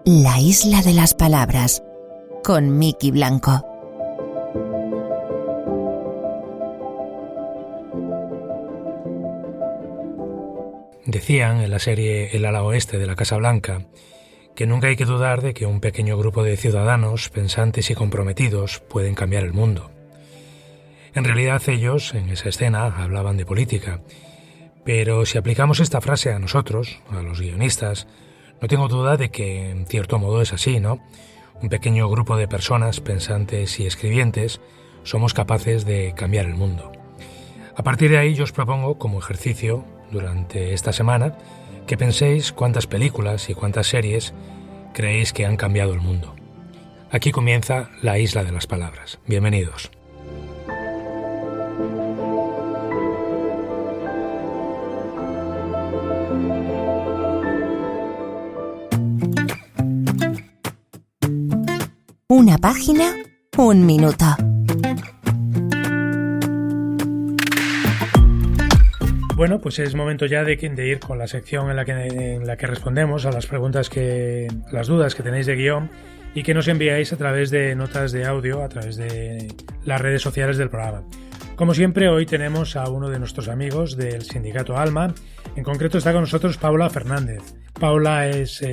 La isla de las palabras, con Miki Blanco. Decían en la serie El ala oeste de la Casa Blanca que nunca hay que dudar de que un pequeño grupo de ciudadanos pensantes y comprometidos pueden cambiar el mundo. En realidad ellos, en esa escena, hablaban de política. Pero si aplicamos esta frase a nosotros, a los guionistas, no tengo duda de que en cierto modo es así, ¿no? Un pequeño grupo de personas pensantes y escribientes somos capaces de cambiar el mundo. A partir de ahí yo os propongo como ejercicio durante esta semana que penséis cuántas películas y cuántas series creéis que han cambiado el mundo. Aquí comienza La Isla de las Palabras. Bienvenidos. Una página, un minuto. Bueno, pues es momento ya de ir con la sección en la que respondemos a las preguntas las dudas que tenéis de guión y que nos enviáis a través de notas de audio, a través de las redes sociales del programa. Como siempre, hoy tenemos a uno de nuestros amigos del Sindicato Alma. En concreto está con nosotros Paula Fernández. Paula es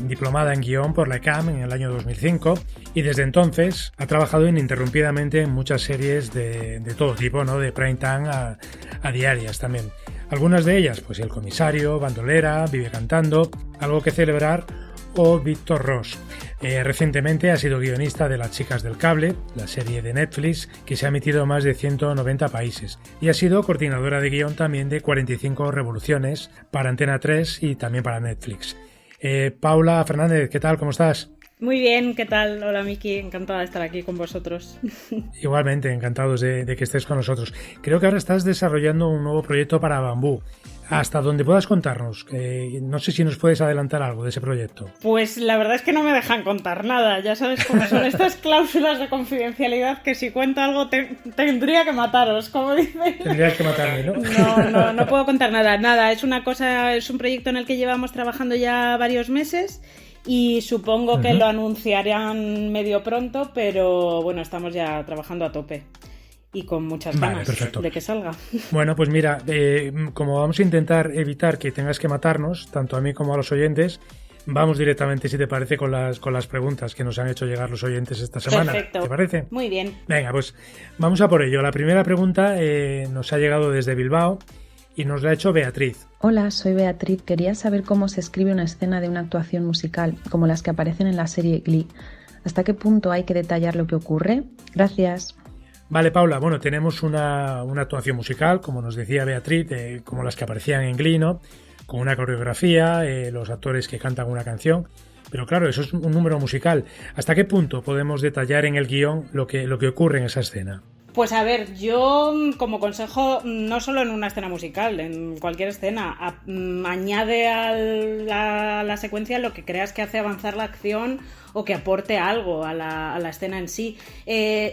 diplomada en guión por la ECAM en el año 2005 y desde entonces ha trabajado ininterrumpidamente en muchas series de todo tipo, ¿no? De prime time a diarias también. Algunas de ellas, pues El Comisario, Bandolera, Vive Cantando, Algo que Celebrar o Víctor Ros. Recientemente ha sido guionista de Las Chicas del Cable, la serie de Netflix que se ha emitido en más de 190 países, y ha sido coordinadora de guión también de 45 revoluciones para Antena 3 y también para Netflix. Paula Fernández, ¿qué tal? ¿Cómo estás? Muy bien, ¿qué tal? Hola Miki, encantada de estar aquí con vosotros. Igualmente, encantados de que estés con nosotros. Creo que ahora estás desarrollando un nuevo proyecto para Bambú. Hasta donde puedas contarnos, no sé si nos puedes adelantar algo de ese proyecto. Pues la verdad es que no me dejan contar nada, ya sabes cómo son estas cláusulas de confidencialidad que si cuento algo tendría que mataros, como dicen. Tendrías que matarme, ¿no? No puedo contar nada, es un proyecto en el que llevamos trabajando ya varios meses y supongo que lo anunciarán medio pronto, pero bueno, estamos ya trabajando a tope. Y con muchas ganas de que salga. Bueno, pues mira, como vamos a intentar evitar que tengas que matarnos, tanto a mí como a los oyentes, vamos directamente, si te parece, con las preguntas que nos han hecho llegar los oyentes esta semana. Perfecto. ¿Te parece? Muy bien. Venga, pues vamos a por ello. La primera pregunta nos ha llegado desde Bilbao y nos la ha hecho Beatriz. Hola, soy Beatriz. Quería saber cómo se escribe una escena de una actuación musical, como las que aparecen en la serie Glee. ¿Hasta qué punto hay que detallar lo que ocurre? Gracias. Vale, Paula, bueno, tenemos una actuación musical, como nos decía Beatriz, como las que aparecían en Glee, ¿no? Con una coreografía, los actores que cantan una canción, pero claro, eso es un número musical. ¿Hasta qué punto podemos detallar en el guión lo que ocurre en esa escena? Pues a ver, yo como consejo, no solo en una escena musical, en cualquier escena, añade a la secuencia lo que creas que hace avanzar la acción o que aporte algo a la escena en sí.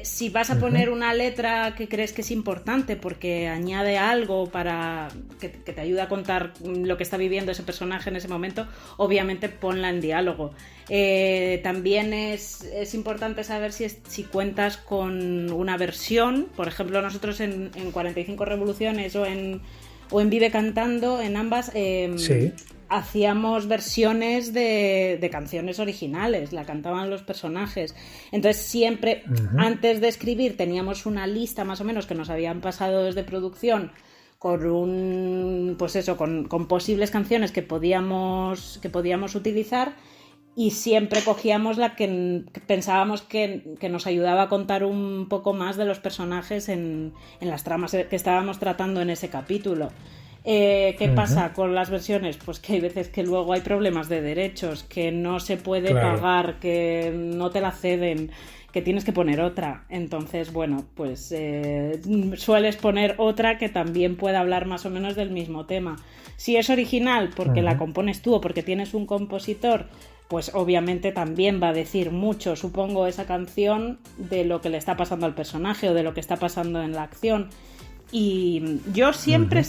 Si vas a poner una letra que crees que es importante porque añade algo para que te ayude a contar lo que está viviendo ese personaje en ese momento, obviamente ponla en diálogo. También es importante saber si cuentas con una versión. Por ejemplo, nosotros en 45 revoluciones o en Vive Cantando, en ambas sí, hacíamos versiones de canciones originales, la cantaban los personajes. Entonces siempre antes de escribir teníamos una lista más o menos que nos habían pasado desde producción con con posibles canciones que podíamos utilizar. Y siempre cogíamos la que pensábamos que nos ayudaba a contar un poco más de los personajes en las tramas que estábamos tratando en ese capítulo. ¿Qué pasa con las versiones? Pues que hay veces que luego hay problemas de derechos, que no se puede pagar, que no te la ceden, que tienes que poner otra. Entonces, bueno, pues sueles poner otra que también pueda hablar más o menos del mismo tema. Si es original porque la compones tú o porque tienes un compositor, pues obviamente también va a decir mucho, supongo, esa canción de lo que le está pasando al personaje o de lo que está pasando en la acción. Y yo siempre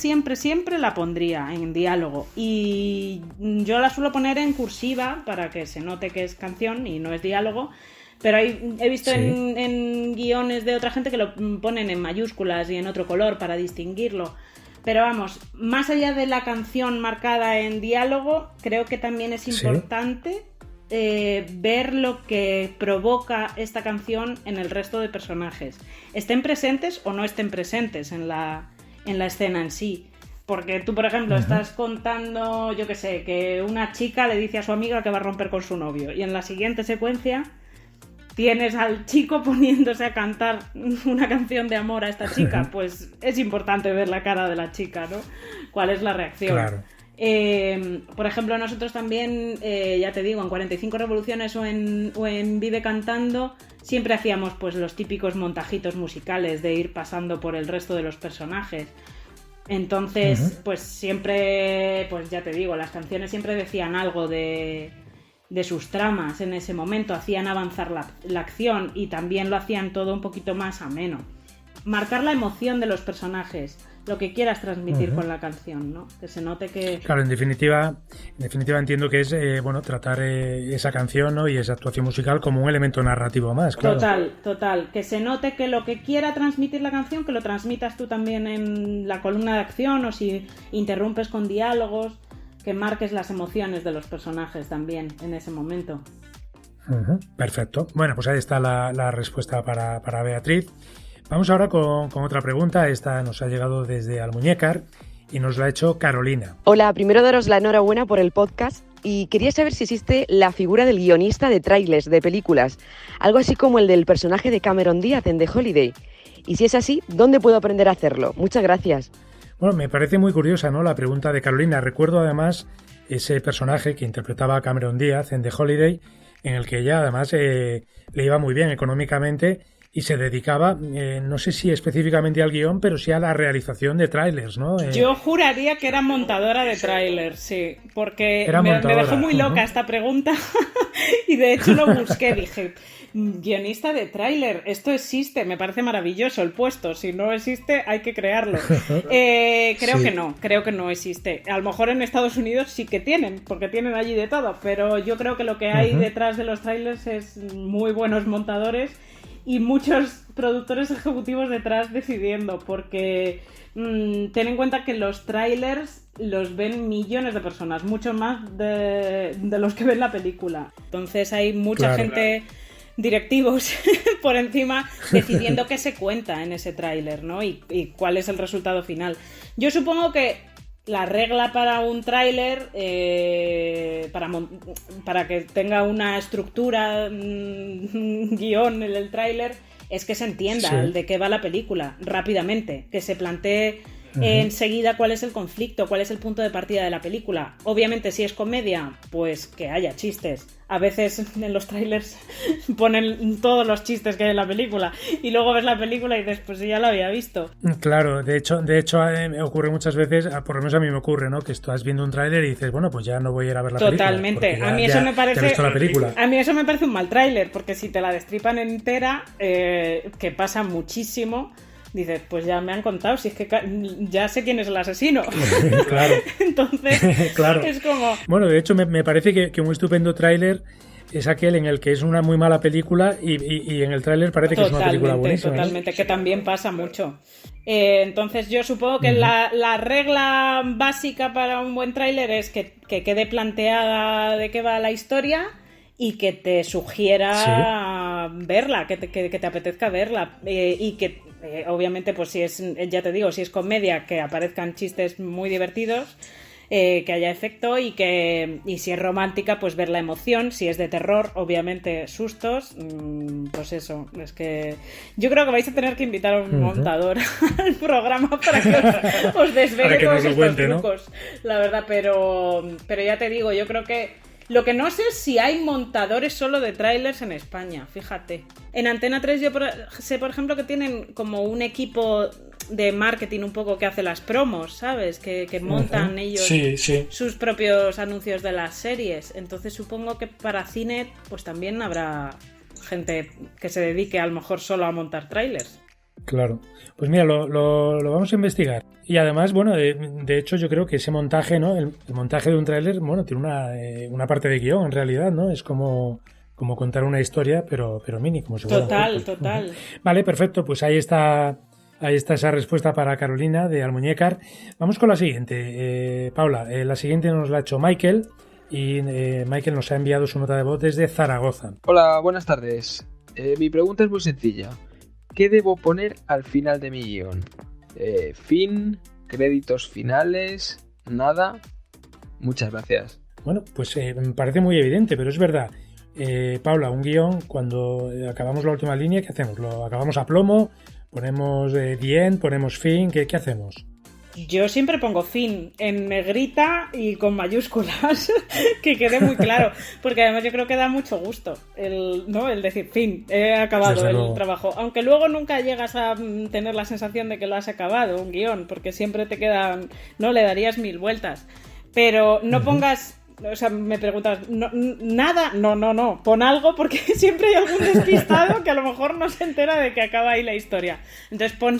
la pondría en diálogo. Y yo la suelo poner en cursiva para que se note que es canción y no es diálogo. Pero he visto en guiones de otra gente que lo ponen en mayúsculas y en otro color para distinguirlo. Pero vamos, más allá de la canción marcada en diálogo, creo que también es importante ver lo que provoca esta canción en el resto de personajes. Estén presentes o no estén presentes en la escena en sí. Porque tú, por ejemplo, estás contando, yo qué sé, que una chica le dice a su amiga que va a romper con su novio. Y en la siguiente secuencia tienes al chico poniéndose a cantar una canción de amor a esta chica. Pues es importante ver la cara de la chica, ¿no? ¿Cuál es la reacción? Claro. Por ejemplo, nosotros también, ya te digo, en 45 Revoluciones o en Vive Cantando, siempre hacíamos pues los típicos montajitos musicales de ir pasando por el resto de los personajes. Entonces, pues siempre, pues ya te digo, las canciones siempre decían algo de sus tramas en ese momento, hacían avanzar la acción y también lo hacían todo un poquito más ameno. Marcar la emoción de los personajes, lo que quieras transmitir con la canción, ¿no? Que se note que... Claro, en definitiva entiendo que es tratar esa canción, ¿no? Y esa actuación musical como un elemento narrativo más, claro. Total. Que se note que lo que quiera transmitir la canción, que lo transmitas tú también en la columna de acción o si interrumpes con diálogos, que marques las emociones de los personajes también en ese momento. Perfecto. Bueno, pues ahí está la respuesta para Beatriz. Vamos ahora con otra pregunta. Esta nos ha llegado desde Almuñécar y nos la ha hecho Carolina. Hola, primero daros la enhorabuena por el podcast y quería saber si existe la figura del guionista de trailers de películas, algo así como el del personaje de Cameron Díaz en The Holiday. Y si es así, ¿dónde puedo aprender a hacerlo? Muchas gracias. Bueno, me parece muy curiosa, ¿no?, la pregunta de Carolina. Recuerdo además ese personaje que interpretaba a Cameron Díaz en The Holiday, en el que ella además le iba muy bien económicamente y se dedicaba, no sé si específicamente al guión, pero sí a la realización de tráilers, ¿no? Yo juraría que era montadora de tráilers, sí, porque me dejó muy loca esta pregunta y de hecho lo busqué, dije, guionista de tráiler, esto existe, me parece maravilloso el puesto, si no existe hay que crearlo. Creo que no existe. A lo mejor en Estados Unidos sí que tienen, porque tienen allí de todo, pero yo creo que lo que hay detrás de los trailers es muy buenos montadores y muchos productores ejecutivos detrás decidiendo, porque ten en cuenta que los trailers los ven millones de personas, mucho más de los que ven la película. Entonces hay mucha gente, directivos por encima, decidiendo qué se cuenta en ese tráiler, ¿no? Y cuál es el resultado final. Yo supongo que la regla para un tráiler, para que tenga una estructura, guión en el tráiler, es que se entienda de qué va la película rápidamente, que se plantee enseguida cuál es el conflicto, cuál es el punto de partida de la película. Obviamente, si es comedia, pues que haya chistes. A veces en los trailers ponen todos los chistes que hay en la película y luego ves la película y dices, pues ya lo había visto. Claro, de hecho me ocurre muchas veces, por lo menos a mí me ocurre, ¿no?, que estás viendo un tráiler y dices, bueno, pues ya no voy a ir a ver la película. Totalmente. A mí eso me parece un mal tráiler, porque si te la destripan entera, que pasa muchísimo, dices, pues ya me han contado, si es que ya sé quién es el asesino. Claro. Entonces, claro. Es como... Bueno, de hecho, me parece que un estupendo tráiler es aquel en el que es una muy mala película y en el tráiler parece que es una película buenísima. Totalmente, que también pasa mucho. Entonces yo supongo que la regla básica para un buen tráiler es que quede planteada de qué va la historia y que te sugiera verla, que te apetezca verla, y que obviamente, pues si es, ya te digo, si es comedia, que aparezcan chistes muy divertidos, que haya efecto, y si es romántica, pues ver la emoción. Si es de terror, obviamente sustos. Pues eso, es que yo creo que vais a tener que invitar a un montador al programa para que os desvele todos estos trucos, ¿no? La verdad, pero ya te digo, yo creo que lo que no sé es si hay montadores solo de trailers en España, fíjate. En Antena 3 yo sé, por ejemplo, que tienen como un equipo de marketing un poco que hace las promos, ¿sabes? Que montan ellos sus propios anuncios de las series. Entonces supongo que para cine pues también habrá gente que se dedique a lo mejor solo a montar trailers. Claro. Pues mira, lo vamos a investigar. Y además, bueno, de hecho yo creo que ese montaje, ¿no? El montaje de un tráiler, bueno, tiene una parte de guión en realidad, ¿no? Es como contar una historia, pero mini, como si fuera. Total. Vale, perfecto. Pues ahí está esa respuesta para Carolina de Almuñécar. Vamos con la siguiente. Paula, la siguiente nos la ha hecho Michael y Michael nos ha enviado su nota de voz desde Zaragoza. Hola, buenas tardes. Mi pregunta es muy sencilla. ¿Qué debo poner al final de mi guión? ¿Fin? ¿Créditos finales? ¿Nada? Muchas gracias. Bueno, pues me parece muy evidente, pero es verdad. Paula, un guión, cuando acabamos la última línea, ¿qué hacemos? ¿Lo acabamos a plomo? ¿Ponemos the end? ¿Ponemos fin? ¿Qué hacemos? Yo siempre pongo fin en negrita y con mayúsculas, que quede muy claro, porque además yo creo que da mucho gusto el decir fin, he acabado el trabajo, aunque luego nunca llegas a tener la sensación de que lo has acabado, un guión, porque siempre te quedan, no le darías 1000 vueltas, pero no pongas. O sea, me preguntas, nada, no, pon algo porque siempre hay algún despistado que a lo mejor no se entera de que acaba ahí la historia. Entonces pon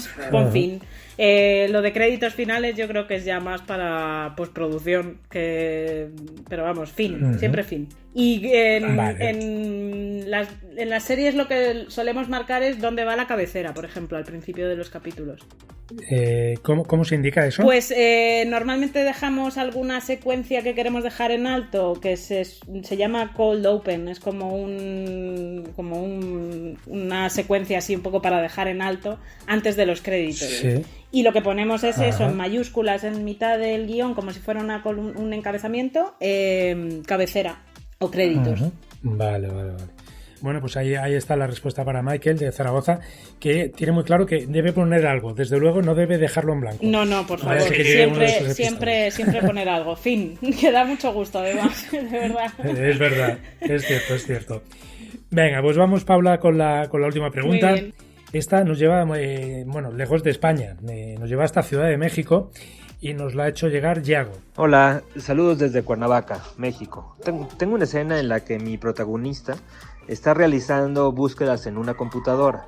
fin. Lo de créditos finales yo creo que es ya más para postproducción, pero vamos, fin, siempre fin. Y en las series lo que solemos marcar es dónde va la cabecera, por ejemplo, al principio de los capítulos. ¿Cómo se indica eso? Pues normalmente dejamos alguna secuencia que queremos dejar en alto, que se llama cold open, es como una secuencia así un poco para dejar en alto antes de los créditos. Sí. Y lo que ponemos es eso, en mayúsculas en mitad del guión, como si fuera un encabezamiento, cabecera o créditos. Vale. Bueno, pues ahí está la respuesta para Michael de Zaragoza, que tiene muy claro que debe poner algo. Desde luego no debe dejarlo en blanco. No, por favor. Siempre poner algo. Fin. Que da mucho gusto, además. De verdad. Es verdad. Es cierto. Venga, pues vamos, Paula, con la última pregunta. Muy bien. Esta nos lleva, lejos de España. Nos lleva hasta Ciudad de México y nos la ha hecho llegar Yago. Hola, saludos desde Cuernavaca, México. Tengo una escena en la que mi protagonista está realizando búsquedas en una computadora.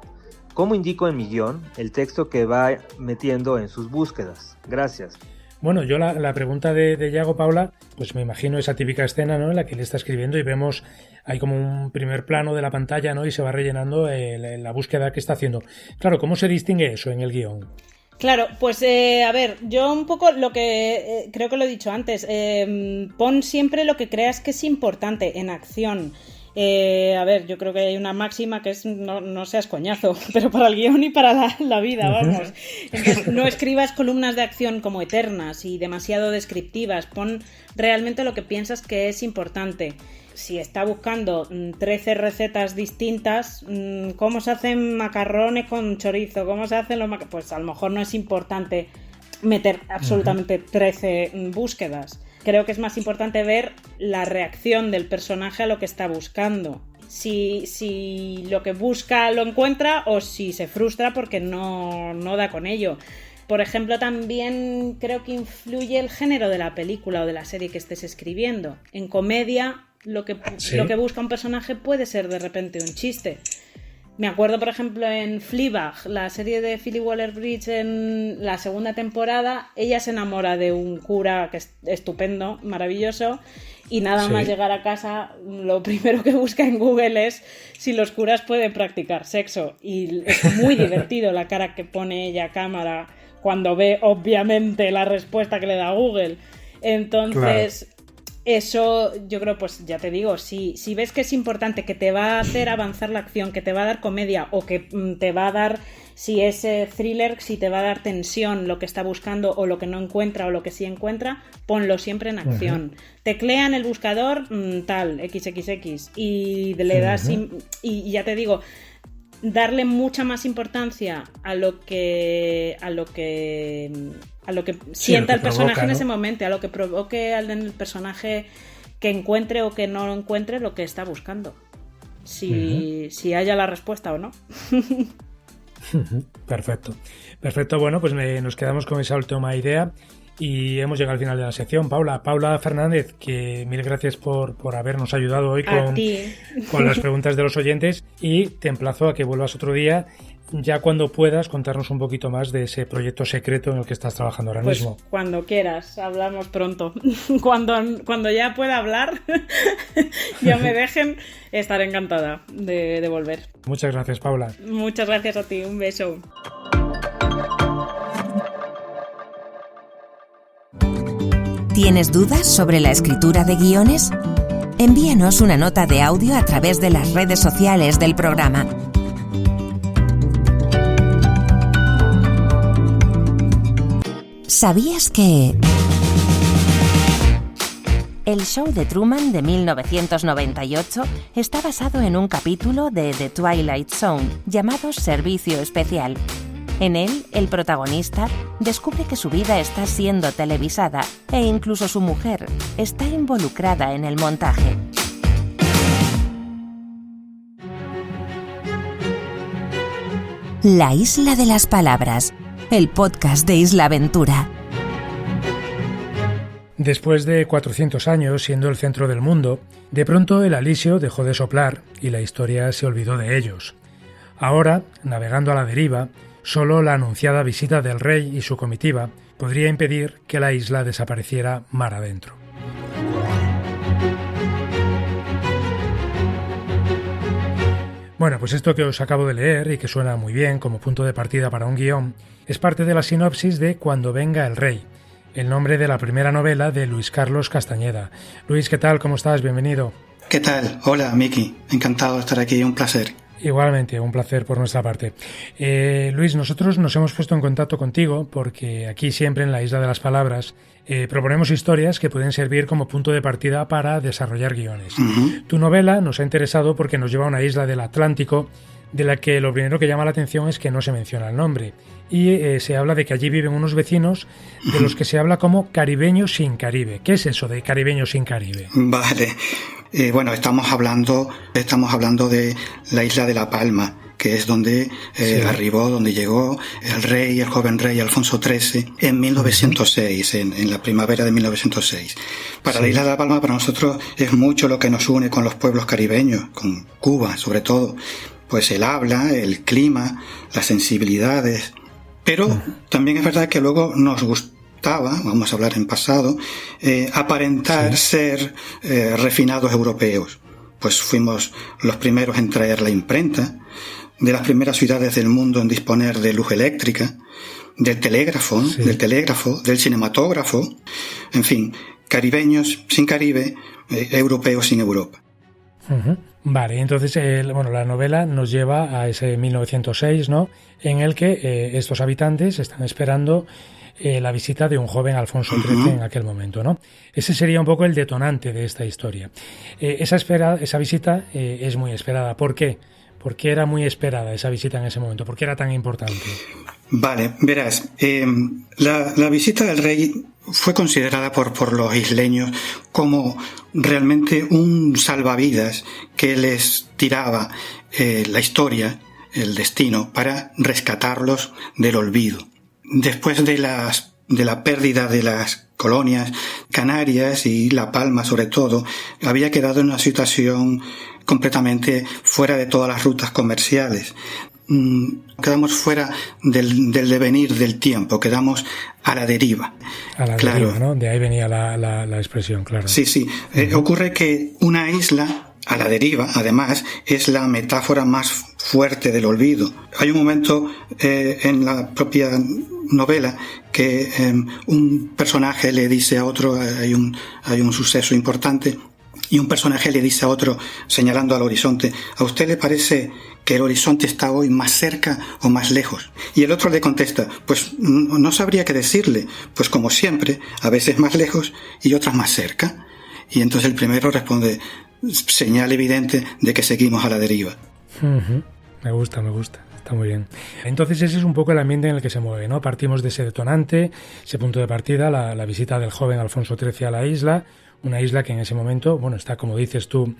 ¿Cómo indico en mi guión el texto que va metiendo en sus búsquedas? Gracias. Bueno, yo la pregunta de Yago, Paula, pues me imagino esa típica escena, ¿no?, en la que él está escribiendo y vemos hay como un primer plano de la pantalla, ¿no?, y se va rellenando la búsqueda que está haciendo. Claro, ¿cómo se distingue eso en el guión? Claro, pues a ver, yo un poco lo que creo que lo he dicho antes, pon siempre lo que creas que es importante en acción. A ver, yo creo que hay una máxima que es no seas coñazo, pero para el guión y para la vida, vamos. Entonces, no escribas columnas de acción como eternas y demasiado descriptivas, pon realmente lo que piensas que es importante. Si está buscando 13 recetas distintas, cómo se hacen macarrones con chorizo, cómo se hacen pues a lo mejor no es importante meter absolutamente 13 búsquedas. Creo que es más importante ver la reacción del personaje a lo que está buscando. Si lo que busca lo encuentra o si se frustra porque no da con ello. Por ejemplo, también creo que influye el género de la película o de la serie que estés escribiendo. En comedia, lo que busca un personaje puede ser de repente un chiste. Me acuerdo, por ejemplo, en Fleabag, la serie de Phoebe Waller-Bridge, en la segunda temporada, ella se enamora de un cura que es estupendo, maravilloso, y nada más llegar a casa, lo primero que busca en Google es si los curas pueden practicar sexo. Y es muy divertido la cara que pone ella a cámara cuando ve, obviamente, la respuesta que le da Google. Entonces... Claro. Eso yo creo, pues ya te digo, si ves que es importante, que te va a hacer avanzar la acción, que te va a dar comedia o que te va a dar, si es thriller, si te va a dar tensión lo que está buscando o lo que no encuentra o lo que sí encuentra, ponlo siempre en acción. Teclea en el buscador tal, XXX y le das y ya te digo, darle mucha más importancia a lo que sienta el personaje, provoca, ¿no?, en ese momento, a lo que provoque al del personaje que encuentre o que no encuentre lo que está buscando. Si haya la respuesta o no. Perfecto. Bueno, pues nos quedamos con esa última idea y hemos llegado al final de la sección. Paula Fernández, que mil gracias por habernos ayudado hoy con las preguntas de los oyentes, y te emplazo a que vuelvas otro día ya cuando puedas contarnos un poquito más de ese proyecto secreto en el que estás trabajando ahora mismo. Cuando quieras, hablamos pronto. Cuando ya pueda hablar, ya me dejen, estaré encantada de volver. Muchas gracias, Paula. Muchas gracias a ti, un beso. ¿Tienes dudas sobre la escritura de guiones? Envíanos una nota de audio a través de las redes sociales del programa. ¿Sabías que...? El show de Truman de 1998 está basado en un capítulo de The Twilight Zone llamado Servicio Especial. En él, el protagonista descubre que su vida está siendo televisada e incluso su mujer está involucrada en el montaje. La Isla de las Palabras, el podcast de Isla Aventura. Después de 400 años siendo el centro del mundo, de pronto el alisio dejó de soplar y la historia se olvidó de ellos. Ahora, navegando a la deriva, solo la anunciada visita del rey y su comitiva podría impedir que la isla desapareciera mar adentro. Bueno, pues esto que os acabo de leer y que suena muy bien como punto de partida para un guión, es parte de la sinopsis de Cuando venga el rey, el nombre de la primera novela de Luis Carlos Castañeda. Luis, ¿qué tal? ¿Cómo estás? Bienvenido. ¿Qué tal? Hola, Miki. Encantado de estar aquí, un placer. Igualmente, un placer por nuestra parte. Luis, nosotros nos hemos puesto en contacto contigo porque aquí siempre en la Isla de las Palabras proponemos historias que pueden servir como punto de partida para desarrollar guiones. Uh-huh. Tu novela nos ha interesado porque nos lleva a una isla del Atlántico de la que lo primero que llama la atención es que no se menciona el nombre. Y se habla de que allí viven unos vecinos de los que se habla como caribeños sin Caribe. ¿Qué es eso de caribeños sin Caribe? Vale. Bueno, estamos hablando de la isla de La Palma, que es donde arribó, donde llegó el joven rey Alfonso XIII en 1906, en la primavera de 1906. Para la isla de La Palma, para nosotros es mucho lo que nos une con los pueblos caribeños, con Cuba sobre todo. Pues el habla, el clima, las sensibilidades. Pero también es verdad que luego nos gustaba, vamos a hablar en pasado, aparentar ser refinados europeos. Pues fuimos los primeros en traer la imprenta, de las primeras ciudades del mundo en disponer de luz eléctrica, del telégrafo, del cinematógrafo, en fin, caribeños sin Caribe, europeos sin Europa. Uh-huh. Vale, entonces la novela nos lleva a ese 1906, ¿no? En el que estos habitantes están esperando la visita de un joven Alfonso XIII en aquel momento, ¿no? Ese sería un poco el detonante de esta historia. Esa visita es muy esperada. ¿Por qué? ¿Por qué era muy esperada esa visita en ese momento? ¿Por qué era tan importante? Vale, verás, la visita del rey fue considerada por los isleños como realmente un salvavidas que les tiraba la historia, el destino, para rescatarlos del olvido. Después de la pérdida de las colonias canarias y La Palma sobre todo, había quedado en una situación completamente fuera de todas las rutas comerciales. Quedamos fuera del devenir del tiempo, quedamos a la deriva. A la deriva, ¿no? De ahí venía la expresión, claro. Sí. Ocurre que una isla a la deriva, además, es la metáfora más fuerte del olvido. Hay un momento en la propia novela que un personaje le dice a otro, hay un suceso importante, y un personaje le dice a otro, señalando al horizonte: ¿a usted le parece que el horizonte está hoy más cerca o más lejos? Y el otro le contesta: pues no sabría qué decirle, pues como siempre, a veces más lejos y otras más cerca. Y entonces el primero responde: señal evidente de que seguimos a la deriva. Uh-huh. Me gusta, está muy bien. Entonces ese es un poco el ambiente en el que se mueve, ¿no? Partimos de ese detonante, ese punto de partida, la visita del joven Alfonso XIII a la isla, una isla que en ese momento, está, como dices tú,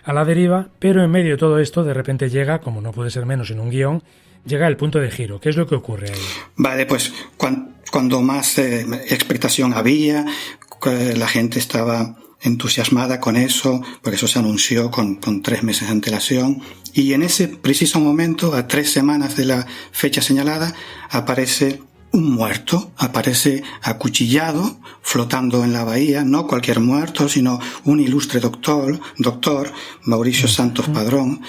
a la deriva, pero en medio de todo esto de repente llega, como no puede ser menos en un guión, llega el punto de giro. ¿Qué es lo que ocurre ahí? Vale, pues cuando más expectación había, la gente estaba entusiasmada con eso, porque eso se anunció con 3 meses de antelación, y en ese preciso momento, a 3 semanas de la fecha señalada, aparece un muerto, aparece acuchillado, flotando en la bahía, no cualquier muerto, sino un ilustre doctor, Mauricio Santos Padrón,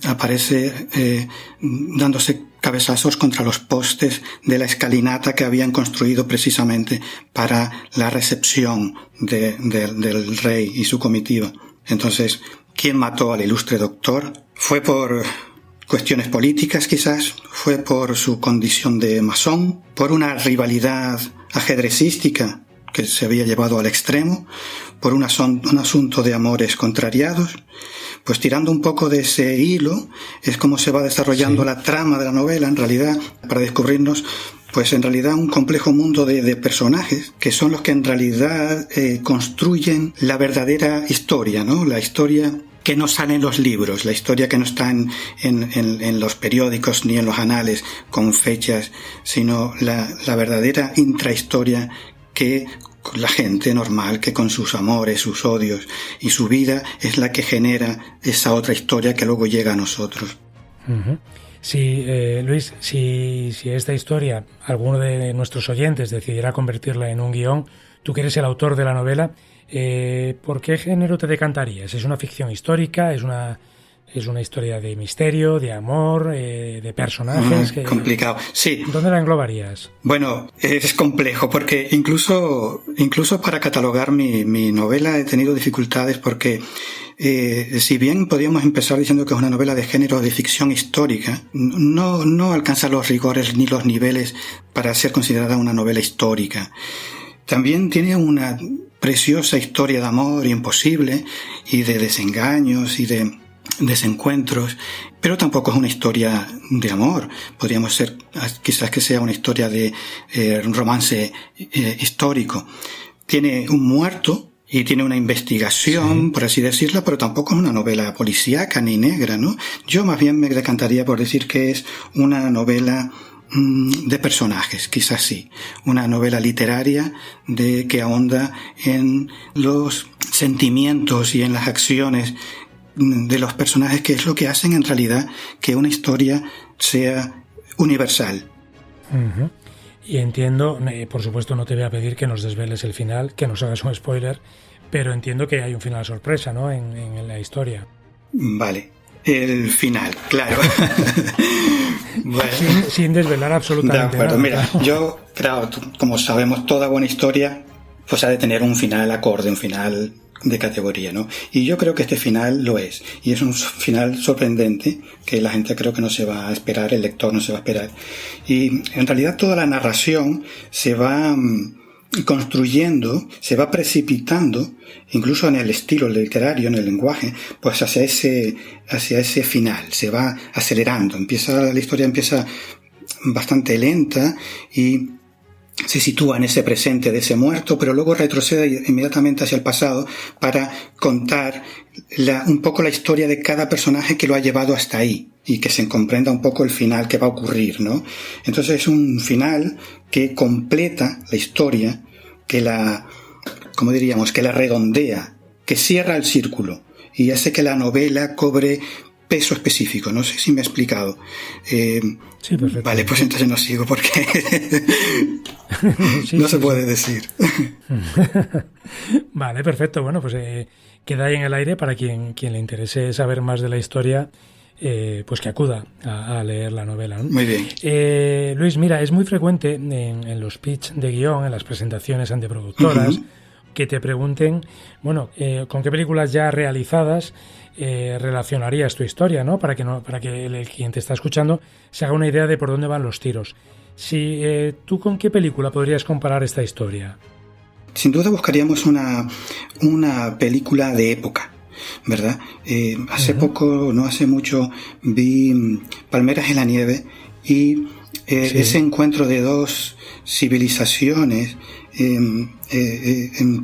aparece dándose cabezazos contra los postes de la escalinata que habían construido precisamente para la recepción del rey y su comitiva. Entonces, ¿quién mató al ilustre doctor? Fue por cuestiones políticas, quizás, fue por su condición de masón, por una rivalidad ajedrecística que se había llevado al extremo, por un asunto de amores contrariados. Pues tirando un poco de ese hilo es como se va desarrollando la trama de la novela, en realidad, para descubrirnos pues en realidad un complejo mundo de personajes que son los que en realidad construyen la verdadera historia, ¿no? La historia que no sale en los libros, la historia que no está en los periódicos ni en los anales con fechas, sino la verdadera intrahistoria que la gente normal, que con sus amores, sus odios y su vida es la que genera esa otra historia que luego llega a nosotros. Uh-huh. Sí, Luis, si esta historia alguno de nuestros oyentes decidiera convertirla en un guión, tú que eres el autor de la novela, ¿por qué género te decantarías? ¿Es una ficción histórica? ¿Es una historia de misterio, de amor, de personajes? Complicado, sí. ¿Dónde la englobarías? Bueno, es complejo porque incluso para catalogar mi novela he tenido dificultades porque si bien podríamos empezar diciendo que es una novela de género de ficción histórica, no alcanza los rigores ni los niveles para ser considerada una novela histórica. También tiene una preciosa historia de amor imposible y de desengaños y de desencuentros, pero tampoco es una historia de amor. Podríamos ser, quizás que sea una historia de un romance histórico. Tiene un muerto y tiene una investigación, sí, por así decirlo, pero tampoco es una novela policíaca ni negra, ¿no? Yo más bien me decantaría por decir que es una novela de personajes, quizás sí, una novela literaria que ahonda en los sentimientos y en las acciones de los personajes, que es lo que hacen en realidad que una historia sea universal. Uh-huh. Y entiendo, por supuesto no te voy a pedir que nos desveles el final, que nos hagas un spoiler, pero entiendo que hay un final sorpresa, ¿no?, en la historia. Vale, el final, claro. Bueno, sin desvelar absolutamente nada. De acuerdo, mira, yo, claro, como sabemos, toda buena historia pues ha de tener un final acorde, un final de categoría, ¿no? Y yo creo que este final lo es. Y es un final sorprendente que la gente creo que no se va a esperar, el lector no se va a esperar. Y en realidad toda la narración se va construyendo, se va precipitando, incluso en el estilo literario, en el lenguaje, pues hacia ese final, se va acelerando. La historia empieza bastante lenta y se sitúa en ese presente de ese muerto, pero luego retrocede inmediatamente hacia el pasado para contar un poco la historia de cada personaje que lo ha llevado hasta ahí y que se comprenda un poco el final que va a ocurrir, ¿no? Entonces es un final que completa la historia, que la redondea, que cierra el círculo y hace que la novela cobre peso específico. No sé si me he explicado. Sí, perfecto. Vale, pues entonces no sigo porque no se puede decir. Vale, perfecto. Bueno, pues queda ahí en el aire para quien le interese saber más de la historia, pues que acuda a leer la novela, ¿no? Muy bien. Luis, mira, es muy frecuente en los pitch de guión, en las presentaciones ante productoras, uh-huh, que te pregunten, bueno, con qué películas ya realizadas relacionarías tu historia, ¿no? Para que el quien te está escuchando se haga una idea de por dónde van los tiros. ¿Tú con qué película podrías comparar esta historia? Sin duda buscaríamos una película de época, ¿verdad? Hace poco, no hace mucho, vi Palmeras en la nieve y ese encuentro de dos civilizaciones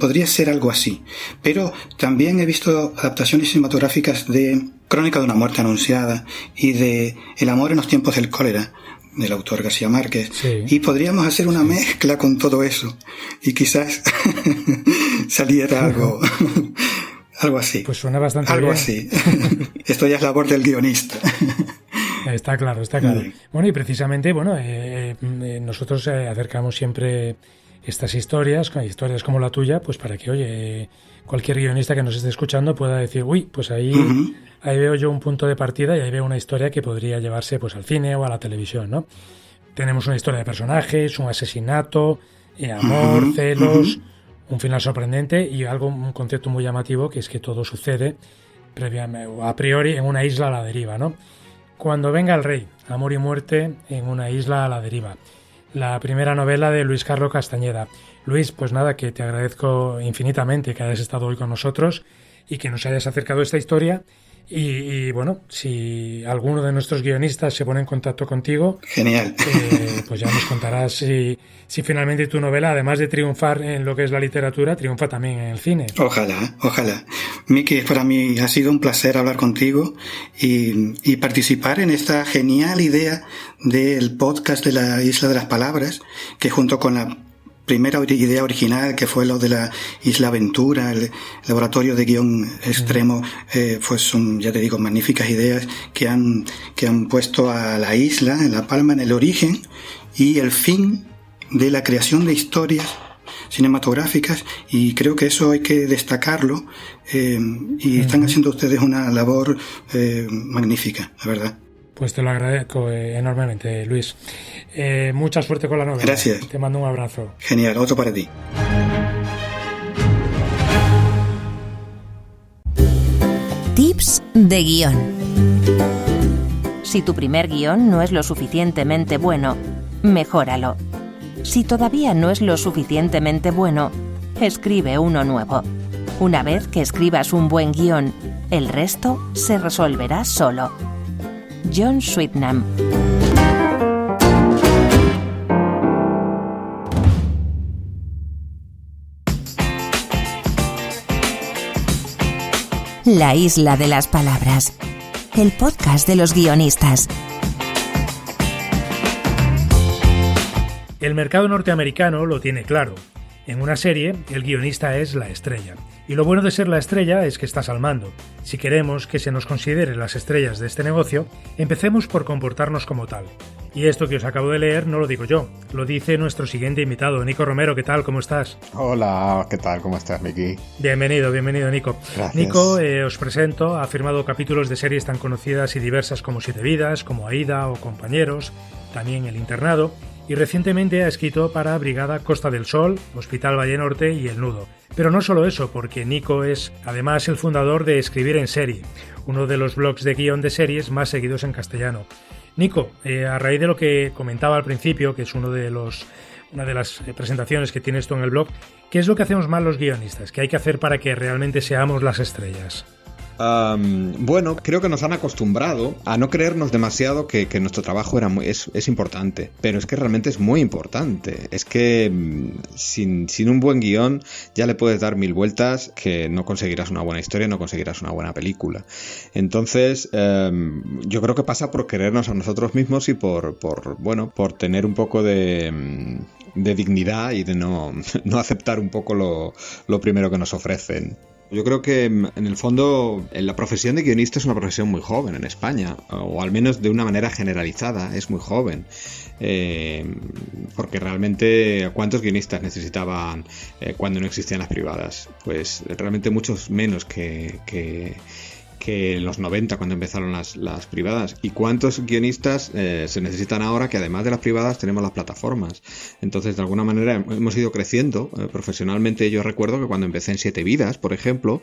podría ser algo así. Pero también he visto adaptaciones cinematográficas de Crónica de una muerte anunciada y de El amor en los tiempos del cólera, del autor García Márquez. Sí. Y podríamos hacer una mezcla con todo eso y quizás saliera algo así. Pues suena bastante algo bien. Así. Esto ya es labor del guionista. Está claro. Bueno, y precisamente, nosotros acercamos siempre estas historias como la tuya, pues para que, oye, cualquier guionista que nos esté escuchando pueda decir, uy, pues ahí veo yo un punto de partida y ahí veo una historia que podría llevarse pues al cine o a la televisión, ¿no? Tenemos una historia de personajes, un asesinato, amor, celos, un final sorprendente y un concepto muy llamativo, que es que todo sucede a priori en una isla a la deriva, ¿no? Cuando venga el rey, amor y muerte en una isla a la deriva. La primera novela de Luis Carlos Castañeda. Luis, pues nada, que te agradezco infinitamente que hayas estado hoy con nosotros y que nos hayas acercado a esta historia. Y bueno, si alguno de nuestros guionistas se pone en contacto contigo, genial, pues ya nos contarás si finalmente tu novela, además de triunfar en lo que es la literatura, triunfa también en el cine. Ojalá. Miki, para mí ha sido un placer hablar contigo y participar en esta genial idea del podcast de la Isla de las Palabras, que junto con la primera idea original, que fue lo de la Isla Aventura, el laboratorio de guión extremo, pues son, ya te digo, magníficas ideas que han puesto a la isla, en La Palma, en el origen y el fin de la creación de historias cinematográficas, y creo que eso hay que destacarlo, y están haciendo ustedes una labor magnífica, la verdad. Pues te lo agradezco enormemente, Luis. Mucha suerte con la novela. Gracias. Te mando un abrazo. Genial, otro para ti. Tips de guión. Si tu primer guión no es lo suficientemente bueno, mejóralo. Si todavía no es lo suficientemente bueno, escribe uno nuevo. Una vez que escribas un buen guión, el resto se resolverá solo. John Swetnam. La Isla de las Palabras, el podcast de los guionistas. El mercado norteamericano lo tiene claro. En una serie, el guionista es la estrella. Y lo bueno de ser la estrella es que estás al mando. Si queremos que se nos considere las estrellas de este negocio, empecemos por comportarnos como tal. Y esto que os acabo de leer no lo digo yo, lo dice nuestro siguiente invitado, Nico Romero. ¿Qué tal? ¿Cómo estás? Hola, ¿qué tal? ¿Cómo estás, Miki? Bienvenido, Nico. Gracias. Nico, os presento, ha firmado capítulos de series tan conocidas y diversas como Siete Vidas, como Aída o Compañeros, también El Internado, y recientemente ha escrito para Brigada Costa del Sol, Hospital Valle Norte y El Nudo. Pero no solo eso, porque Nico es además el fundador de Escribir en Serie, uno de los blogs de guión de series más seguidos en castellano. Nico, a raíz de lo que comentaba al principio, que es una de las presentaciones que tienes tú en el blog, ¿qué es lo que hacemos mal los guionistas? ¿Qué hay que hacer para que realmente seamos las estrellas? Bueno, creo que nos han acostumbrado a no creernos demasiado que nuestro trabajo es importante, pero es que realmente es muy importante. Es que sin un buen guión ya le puedes dar 1000 vueltas que no conseguirás una buena historia, no conseguirás una buena película. Entonces, yo creo que pasa por querernos a nosotros mismos y por tener un poco de dignidad y de no aceptar un poco lo primero que nos ofrecen. Yo creo que en el fondo la profesión de guionista es una profesión muy joven en España, o al menos de una manera generalizada es muy joven, porque realmente ¿cuántos guionistas necesitaban cuando no existían las privadas? Pues realmente muchos menos que en los 90 cuando empezaron las privadas. ¿Y cuántos guionistas se necesitan ahora que además de las privadas tenemos las plataformas? Entonces de alguna manera hemos ido creciendo profesionalmente. Yo recuerdo que cuando empecé en Siete Vidas, por ejemplo,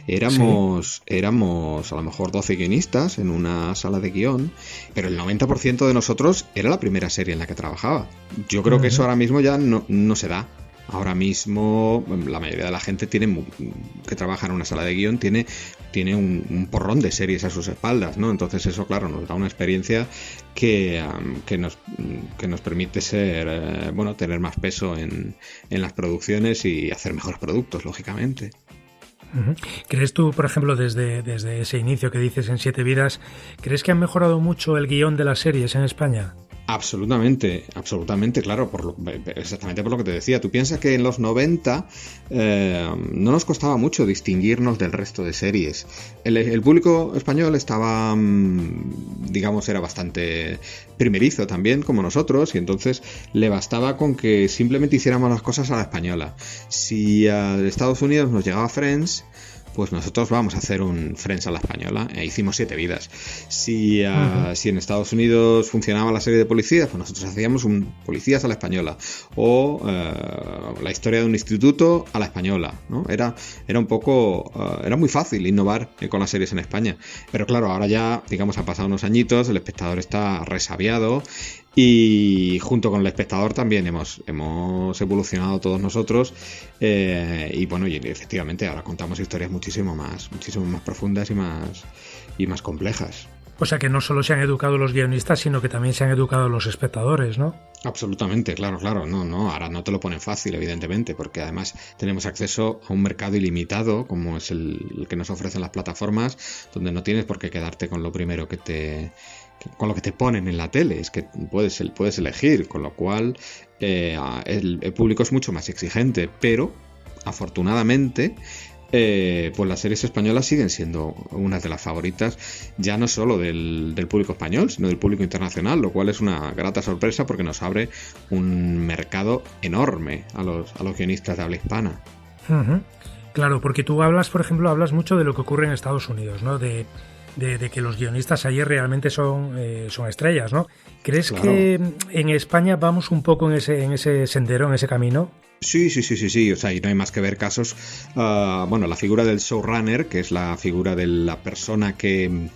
éramos a lo mejor 12 guionistas en una sala de guión, pero el 90% de nosotros era la primera serie en la que trabajaba. Yo creo que eso ahora mismo ya no se da. Ahora mismo la mayoría de la gente que trabaja en una sala de guión tiene un porrón de series a sus espaldas, ¿no? Entonces eso, claro, nos da una experiencia que nos permite tener más peso en las producciones y hacer mejores productos, lógicamente. ¿Crees tú, por ejemplo, desde ese inicio que dices en Siete Vidas, crees que han mejorado mucho el guión de las series en España? Absolutamente, claro, exactamente por lo que te decía. Tú piensas que en los 90 no nos costaba mucho distinguirnos del resto de series. El público español estaba, digamos, era bastante primerizo también, como nosotros, y entonces le bastaba con que simplemente hiciéramos las cosas a la española. Si a Estados Unidos nos llegaba Friends, pues nosotros vamos a hacer un Friends a la española. Hicimos 7 vidas. Si en Estados Unidos funcionaba la serie de policías, pues nosotros hacíamos un Policías a la española. O la historia de un instituto a la española, ¿no? Era un poco... era muy fácil innovar con las series en España. Pero claro, ahora ya, digamos, han pasado unos añitos, el espectador está resabiado. Y junto con el espectador también hemos evolucionado todos nosotros, y bueno, y efectivamente ahora contamos historias muchísimo más profundas y más complejas. O sea que no solo se han educado los guionistas, sino que también se han educado los espectadores, ¿no? Absolutamente, claro. No, ahora no te lo ponen fácil, evidentemente, porque además tenemos acceso a un mercado ilimitado, como es el que nos ofrecen las plataformas, donde no tienes por qué quedarte con lo primero con lo que te ponen en la tele, es que puedes elegir, con lo cual el público es mucho más exigente, pero afortunadamente pues las series españolas siguen siendo una de las favoritas, ya no solo del público español, sino del público internacional, lo cual es una grata sorpresa porque nos abre un mercado enorme a los guionistas de habla hispana. Uh-huh. Claro, porque tú por ejemplo, hablas mucho de lo que ocurre en Estados Unidos, ¿no? De que los guionistas allí realmente son estrellas, ¿no? ¿Crees que en España vamos un poco en ese sendero, en ese camino? Sí, o sea, y no hay más que ver casos, la figura del showrunner, que es la figura de la persona que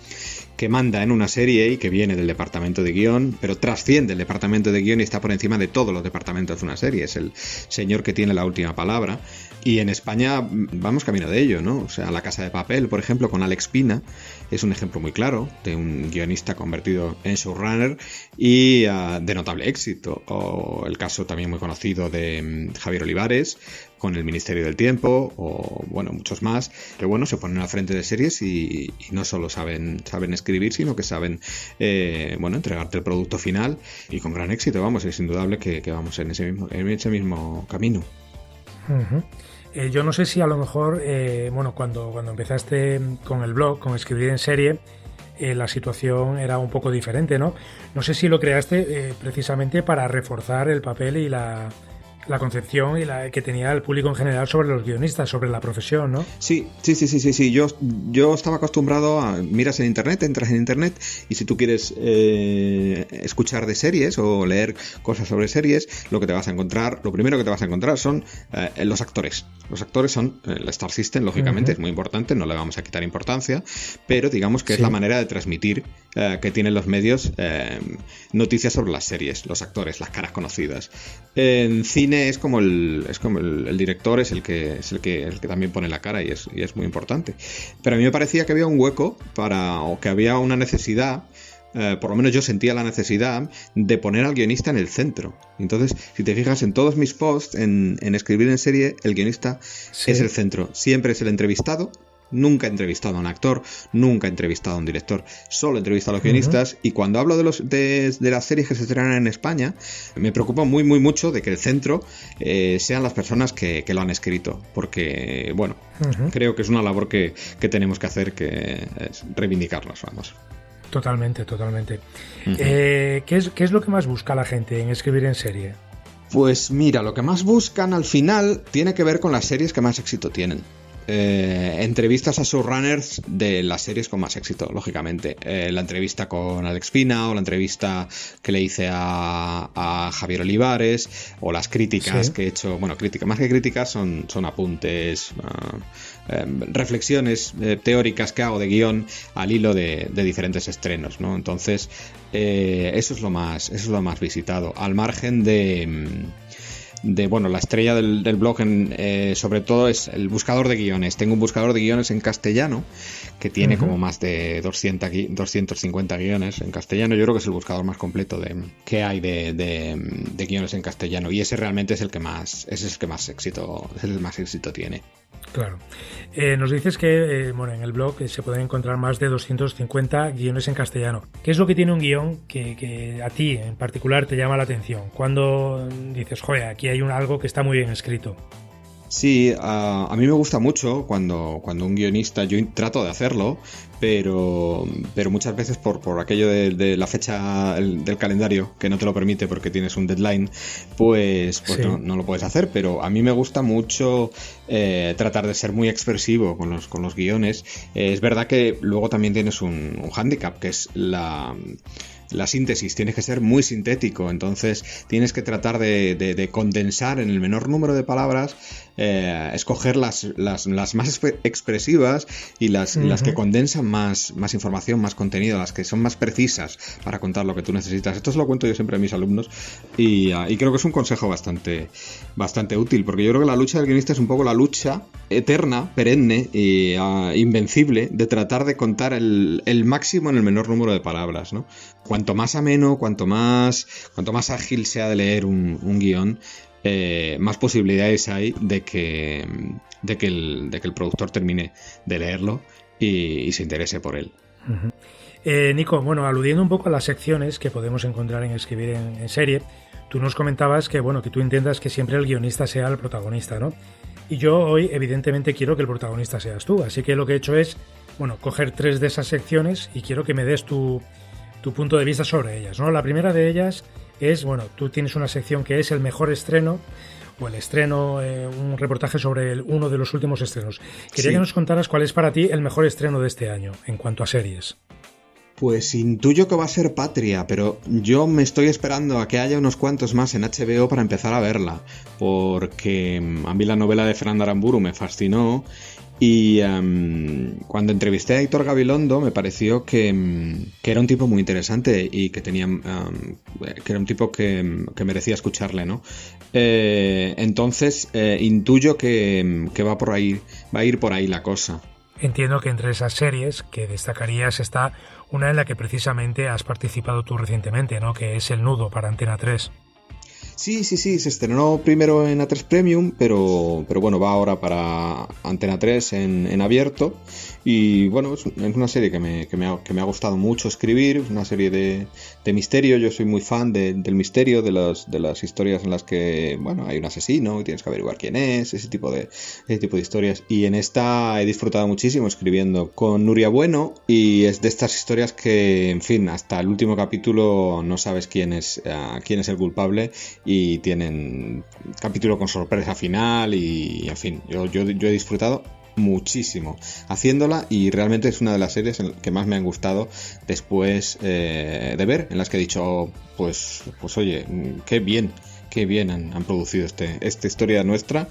manda en una serie y que viene del departamento de guión, pero trasciende el departamento de guión y está por encima de todos los departamentos de una serie, es el señor que tiene la última palabra. Y en España vamos camino de ello, ¿no? O sea, La Casa de Papel, por ejemplo, con Alex Pina, es un ejemplo muy claro de un guionista convertido en showrunner y de notable éxito. O el caso también muy conocido de Javier Olivares con El Ministerio del Tiempo, o bueno, muchos más, que bueno, se ponen al frente de series y no solo saben escribir, sino que saben entregarte el producto final, y con gran éxito. Vamos, es indudable que vamos en ese mismo camino. Uh-huh. Yo no sé si a lo mejor, cuando empezaste con el blog, con escribir en serie, la situación era un poco diferente, ¿no? No sé si lo creaste precisamente para reforzar el papel y la concepción que tenía el público en general sobre los guionistas, sobre la profesión, ¿no? Sí. Yo estaba acostumbrado a entras en internet y si tú quieres escuchar de series o leer cosas sobre series, lo primero que te vas a encontrar son los actores. Los actores son el Star System, lógicamente, es muy importante, no le vamos a quitar importancia, pero digamos que es la manera de transmitir que tienen los medios noticias sobre las series, los actores, las caras conocidas. En cine es como el director, es el que también pone la cara y es muy importante. Pero a mí me parecía que había un hueco o que había una necesidad, por lo menos yo sentía la necesidad de poner al guionista en el centro. Entonces, si te fijas en todos mis posts, en escribir en serie, el guionista es el centro. Siempre es el entrevistado. Nunca he entrevistado a un actor, nunca he entrevistado a un director, solo he entrevistado a los guionistas. Y cuando hablo de las series que se estrenan en España, me preocupa muy mucho de que el centro sean las personas que lo han escrito, porque bueno, creo que es una labor que tenemos que hacer, que es reivindicarnos, vamos. Totalmente. Uh-huh. ¿Qué es lo que más busca la gente en escribir en serie? Pues mira, lo que más buscan al final tiene que ver con las series que más éxito tienen. Entrevistas a showrunners de las series con más éxito, lógicamente. La entrevista con Alex Pina, o la entrevista que le hice a Javier Olivares, o las críticas que he hecho. Bueno, más que críticas son apuntes, reflexiones teóricas que hago de guión al hilo de diferentes estrenos, ¿no? Entonces, eso es lo más visitado, al margen de la estrella del blog sobre todo es el buscador de guiones. Tengo un buscador de guiones en castellano que tiene como más de 250 guiones en castellano. Yo creo que es el buscador más completo que hay de guiones en castellano, y ese realmente es el que más éxito tiene. Claro. Nos dices que en el blog se pueden encontrar más de 250 guiones en castellano. ¿Qué es lo que tiene un guión que a ti en particular te llama la atención? Cuando dices, joder, aquí hay algo que está muy bien escrito. Sí, a mí me gusta mucho cuando un guionista, yo trato de hacerlo, pero muchas veces por aquello de la fecha del calendario, que no te lo permite porque tienes un deadline, pues sí. no lo puedes hacer. Pero a mí me gusta mucho tratar de ser muy expresivo con los guiones. Es verdad que luego también tienes un hándicap, que es la síntesis. Tienes que ser muy sintético, entonces tienes que tratar de condensar en el menor número de palabras, escoger las más expresivas y las que condensan más información, más contenido, las que son más precisas para contar lo que tú necesitas. Esto se lo cuento yo siempre a mis alumnos y creo que es un consejo bastante útil, porque yo creo que la lucha del guionista es un poco la lucha eterna, perenne e invencible de tratar de contar el máximo en el menor número de palabras, ¿no? Cuanto más ameno, cuanto más ágil sea de leer un guión, más posibilidades hay de que el productor termine de leerlo y se interese por él. Uh-huh. Nico, aludiendo un poco a las secciones que podemos encontrar en Escribir en Serie, tú nos comentabas que tú intentas que siempre el guionista sea el protagonista, ¿no? Y yo hoy evidentemente quiero que el protagonista seas tú, así que lo que he hecho es coger 3 de esas secciones y quiero que me des tu punto de vista sobre ellas, ¿no? La primera de ellas es, tú tienes una sección que es el mejor estreno o el estreno, un reportaje sobre uno de los últimos estrenos. Quería que nos contaras cuál es para ti el mejor estreno de este año en cuanto a series. Pues intuyo que va a ser Patria, pero yo me estoy esperando a que haya unos cuantos más en HBO para empezar a verla, porque a mí la novela de Fernando Aramburu me fascinó. Y cuando entrevisté a Aitor Gabilondo me pareció que era un tipo muy interesante y que tenía que era un tipo que merecía escucharle, ¿no? Entonces intuyo que va a ir por ahí la cosa. Entiendo que entre esas series que destacarías está una en la que precisamente has participado tú recientemente, ¿no? Que es El Nudo para Antena 3. Sí, se estrenó primero en A3 Premium, pero va ahora para Antena 3 en abierto. Y es una serie que me ha gustado mucho escribir, es una serie de misterio. Yo soy muy fan del misterio, de las historias en las que hay un asesino y tienes que averiguar quién es, ese tipo de historias. Y en esta he disfrutado muchísimo escribiendo con Nuria Bueno, y es de estas historias que, en fin, hasta el último capítulo no sabes quién es el culpable, y tienen capítulo con sorpresa final y en fin, yo he disfrutado muchísimo haciéndola, y realmente es una de las series que más me han gustado después de ver, en las que he dicho pues oye, qué bien han producido esta historia nuestra.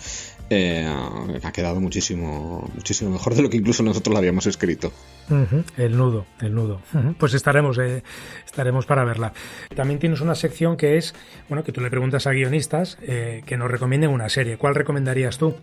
Ha quedado muchísimo mejor de lo que incluso nosotros la habíamos escrito. Uh-huh. El nudo. Uh-huh. Pues estaremos para verla. También tienes una sección que es, que tú le preguntas a guionistas que nos recomienden una serie. ¿Cuál recomendarías tú?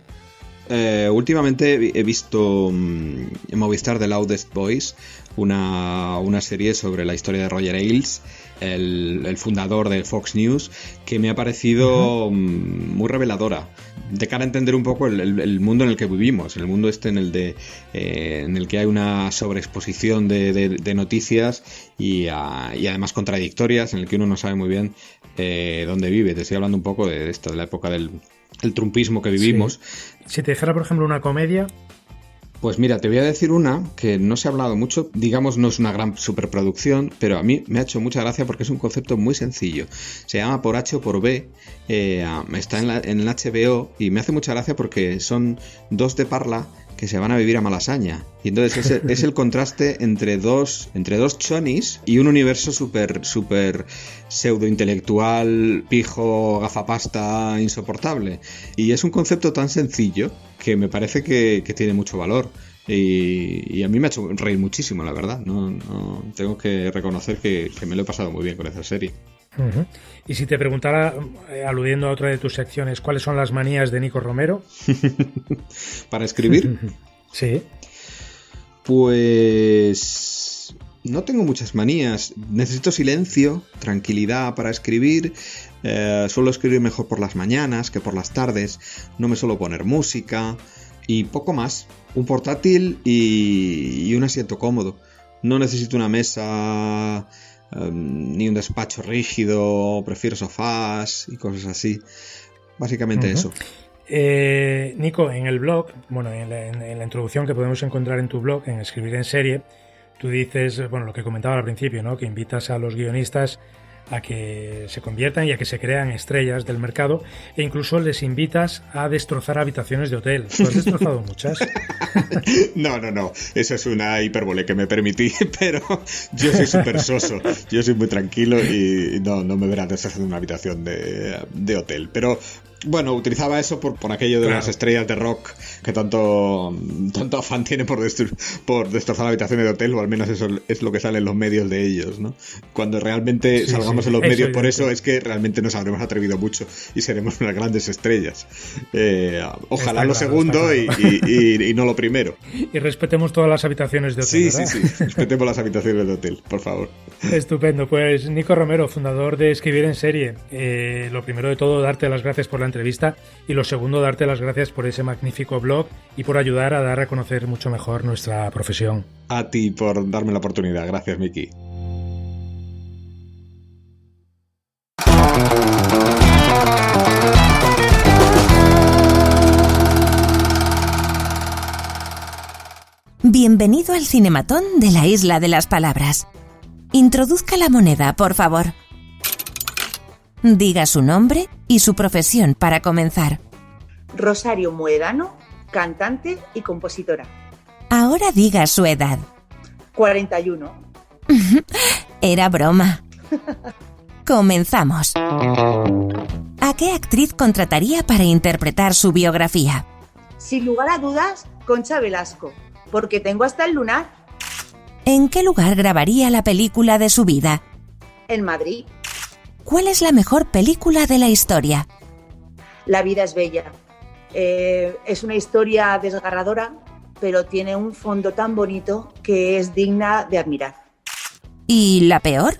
Últimamente he visto en Movistar The Loudest Voice, una serie sobre la historia de Roger Ailes, el fundador de Fox News, que me ha parecido muy reveladora, de cara a entender un poco el mundo en el que vivimos, el mundo en el que hay una sobreexposición de noticias y además contradictorias, en el que uno no sabe muy bien dónde vive. Te estoy hablando un poco de esto, de la época del trumpismo que vivimos. Sí. Si te dijera, por ejemplo, una comedia... Pues mira, te voy a decir una que no se ha hablado mucho, digamos, no es una gran superproducción, pero a mí me ha hecho mucha gracia porque es un concepto muy sencillo. Se llama Por H o por B, está en el HBO, y me hace mucha gracia porque son 2 de Parla que se van a vivir a Malasaña. Y entonces es el contraste entre dos chonis y un universo súper pseudo-intelectual, pijo, gafapasta, insoportable. Y es un concepto tan sencillo que me parece que tiene mucho valor. Y a mí me ha hecho reír muchísimo, la verdad. No tengo que reconocer que me lo he pasado muy bien con esa serie. Uh-huh. Y si te preguntara, aludiendo a otra de tus secciones, ¿cuáles son las manías de Nico Romero? ¿Para escribir? Sí. Pues no tengo muchas manías. Necesito silencio, tranquilidad para escribir. Suelo escribir mejor por las mañanas que por las tardes. No me suelo poner música. y poco más. Un portátil y un asiento cómodo. No necesito una mesa ni un despacho rígido, prefiero sofás y cosas así. Básicamente eso. Nico, en el blog, bueno, en la introducción que podemos encontrar en tu blog, en Escribir en Serie, tú dices, bueno, lo que comentaba al principio, ¿no? Que invitas a los guionistas a que se conviertan y a que se crean estrellas del mercado, e incluso les invitas a destrozar habitaciones de hotel. ¿Tú has destrozado muchas? No, eso es una hipérbole que me permití, pero yo soy súper soso, yo soy muy tranquilo y no me verás destrozando una habitación de hotel, pero bueno, utilizaba eso por aquello de las estrellas de rock que tanto afán tiene por destrozar habitaciones de hotel, o al menos eso es lo que sale en los medios de ellos, ¿no? Cuando realmente salgamos en los medios por eso, es que realmente nos habremos atrevido mucho y seremos unas grandes estrellas. Ojalá lo segundo y no lo primero. Y respetemos todas las habitaciones de hotel, ¿verdad? Sí, respetemos las habitaciones de hotel, por favor. Estupendo, pues Nico Romero, fundador de Escribir en Serie, lo primero de todo, darte las gracias por la entrevista, y lo segundo, darte las gracias por ese magnífico blog y por ayudar a dar a conocer mucho mejor nuestra profesión. A ti por darme la oportunidad. Gracias, Miki. Bienvenido al Cinematón de la Isla de las Palabras. Introduzca la moneda, por favor. Diga su nombre y su profesión para comenzar. Rosario Muedano, cantante y compositora. Ahora diga su edad. 41. Era broma. Comenzamos. ¿A qué actriz contrataría para interpretar su biografía? Sin lugar a dudas, Concha Velasco, porque tengo hasta el lunar. ¿En qué lugar grabaría la película de su vida? En Madrid. ¿Cuál es la mejor película de la historia? La vida es bella. Es una historia desgarradora, pero tiene un fondo tan bonito que es digna de admirar. ¿Y la peor?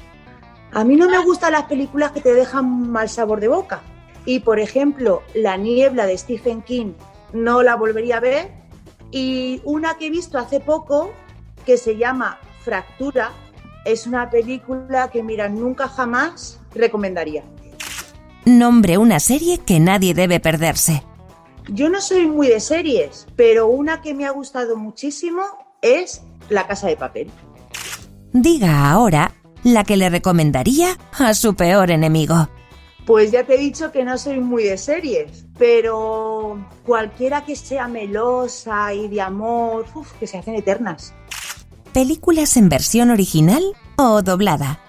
A mí no me gustan las películas que te dejan mal sabor de boca. Y, por ejemplo, La niebla de Stephen King no la volvería a ver. Y una que he visto hace poco, que se llama Fractura, es una película que, mira, nunca jamás recomendaría. Nombre una serie que nadie debe perderse. Yo no soy muy de series, pero una que me ha gustado muchísimo es La Casa de Papel. Diga ahora la que le recomendaría a su peor enemigo. Pues ya te he dicho que no soy muy de series, pero cualquiera que sea melosa y de amor, que se hacen eternas. ¿Películas en versión original o doblada?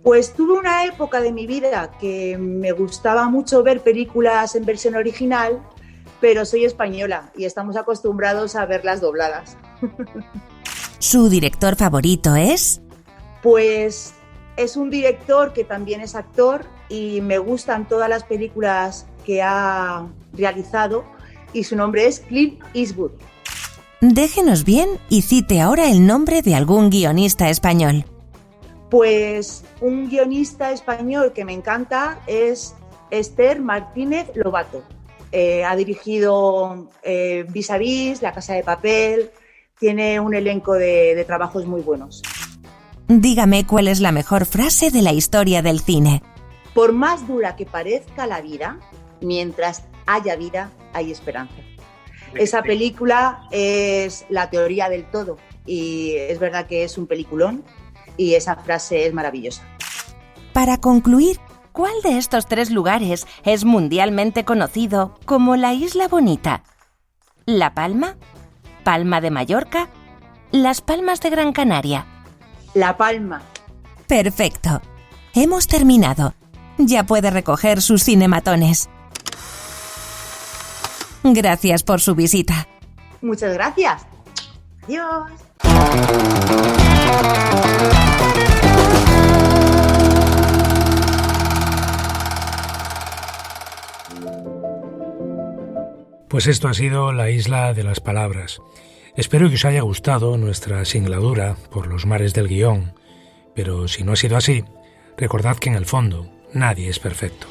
Pues tuve una época de mi vida que me gustaba mucho ver películas en versión original, pero soy española y estamos acostumbrados a verlas dobladas. ¿Su director favorito es? Pues es un director que también es actor y me gustan todas las películas que ha realizado y su nombre es Clint Eastwood. Déjenos bien y cite ahora el nombre de algún guionista español. Pues un guionista español que me encanta es Esther Martínez Lobato. Ha dirigido Vis a Vis, La Casa de Papel, tiene un elenco de trabajos muy buenos. Dígame cuál es la mejor frase de la historia del cine. Por más dura que parezca la vida, mientras haya vida, hay esperanza. Esa película es la teoría del todo y es verdad que es un peliculón y esa frase es maravillosa. Para concluir, ¿cuál de estos 3 lugares es mundialmente conocido como la Isla Bonita? ¿La Palma? ¿Palma de Mallorca? ¿Las Palmas de Gran Canaria? La Palma. Perfecto. Hemos terminado. Ya puede recoger sus cinematones. Gracias por su visita. Muchas gracias. Adiós. Pues esto ha sido La Isla de las Palabras. Espero que os haya gustado nuestra singladura por los mares del guión, pero si no ha sido así, recordad que en el fondo nadie es perfecto.